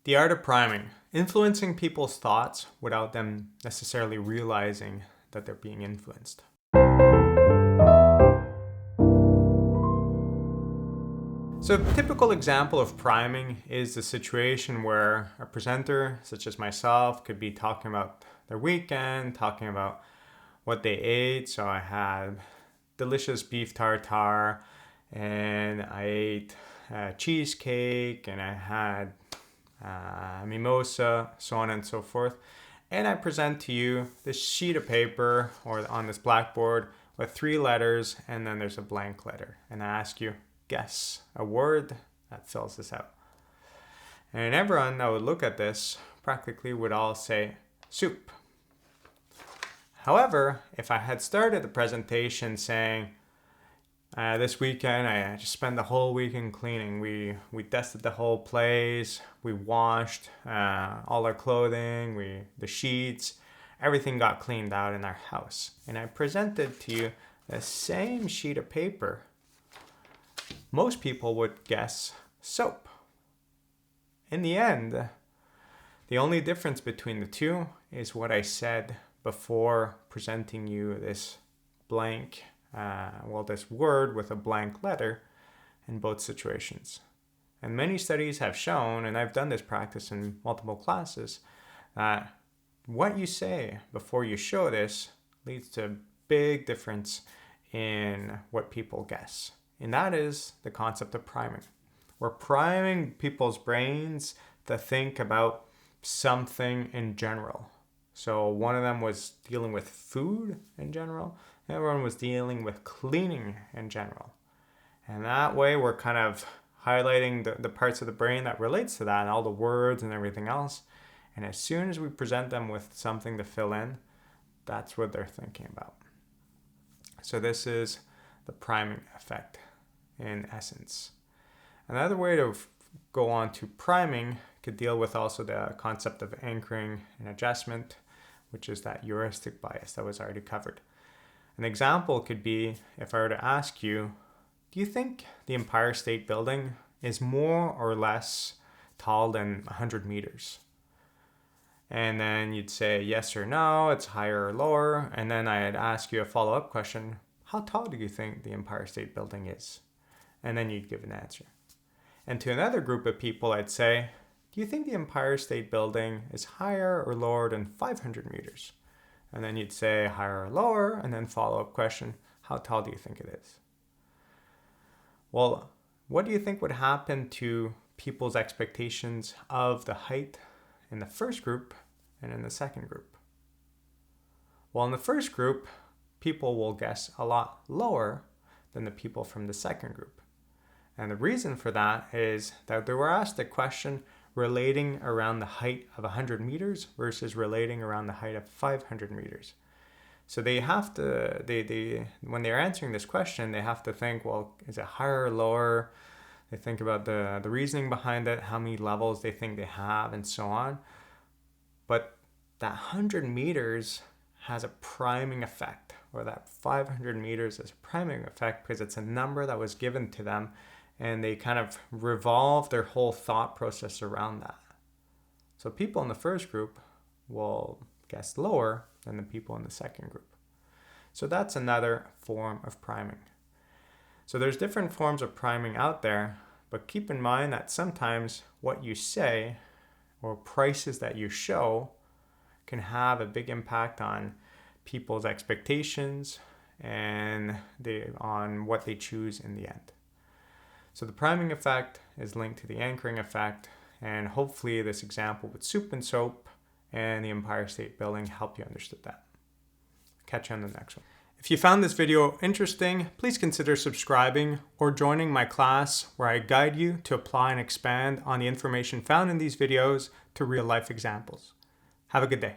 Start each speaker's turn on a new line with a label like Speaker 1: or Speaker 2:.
Speaker 1: The art of priming, influencing people's thoughts without them necessarily realizing that they're being influenced. So a typical example of priming is the situation where a presenter, such as myself, could be talking about their weekend, talking about what they ate. So I had delicious beef tartare, and I ate cheesecake, and I had mimosa, so on and so forth. And I present to you this sheet of paper or on this blackboard with 3 letters, and then there's a blank letter. And I ask you, guess a word that fills this out. And everyone that would look at this practically would all say soup. However, if I had started the presentation saying, this weekend I just spent the whole weekend cleaning. We dusted the whole place. We washed all our clothing, the sheets, everything got cleaned out in our house. And I presented to you the same sheet of paper. Most people would guess soap. In the end, the only difference between the two is what I said before presenting you this blank this word with a blank letter in both situations. And many studies have shown, and I've done this practice in multiple classes, that what you say before you show this leads to a big difference in what people guess. And that is the concept of priming. We're priming people's brains to think about something in general. So one of them was dealing with food in general. Everyone was dealing with cleaning in general. And that way we're kind of highlighting the parts of the brain that relates to that and all the words and everything else. And as soon as we present them with something to fill in, that's what they're thinking about. So this is the priming effect in essence. Another way to go on to priming could deal with also the concept of anchoring and adjustment, which is that heuristic bias that was already covered. An example could be if I were to ask you, do you think the Empire State Building is more or less tall than 100 meters? And then you'd say yes or no, it's higher or lower. And then I'd ask you a follow-up question, how tall do you think the Empire State Building is? And then you'd give an answer. And to another group of people, I'd say, do you think the Empire State Building is higher or lower than 500 meters? And then you'd say higher or lower, and then follow-up question, how tall do you think it is? Well, what do you think would happen to people's expectations of the height in the first group and in the second group? Well, in the first group, people will guess a lot lower than the people from the second group. And the reason for that is that they were asked a question relating around the height of 100 meters versus relating around the height of 500 meters. So they have to, when they're answering this question, they have to think, well, is it higher or lower? They think about the reasoning behind it, how many levels they think they have, and so on. But that 100 meters has a priming effect, or that 500 meters has a priming effect because it's a number that was given to them, and they kind of revolve their whole thought process around that. So people in the first group will guess lower than the people in the second group. So that's another form of priming. So there's different forms of priming out there, but keep in mind that sometimes what you say or prices that you show can have a big impact on people's expectations and on what they choose in the end. So the priming effect is linked to the anchoring effect, and hopefully this example with soup and soap and the Empire State Building helped you understand that. Catch you on the next one. If you found this video interesting, please consider subscribing or joining my class where I guide you to apply and expand on the information found in these videos to real life examples. Have a good day.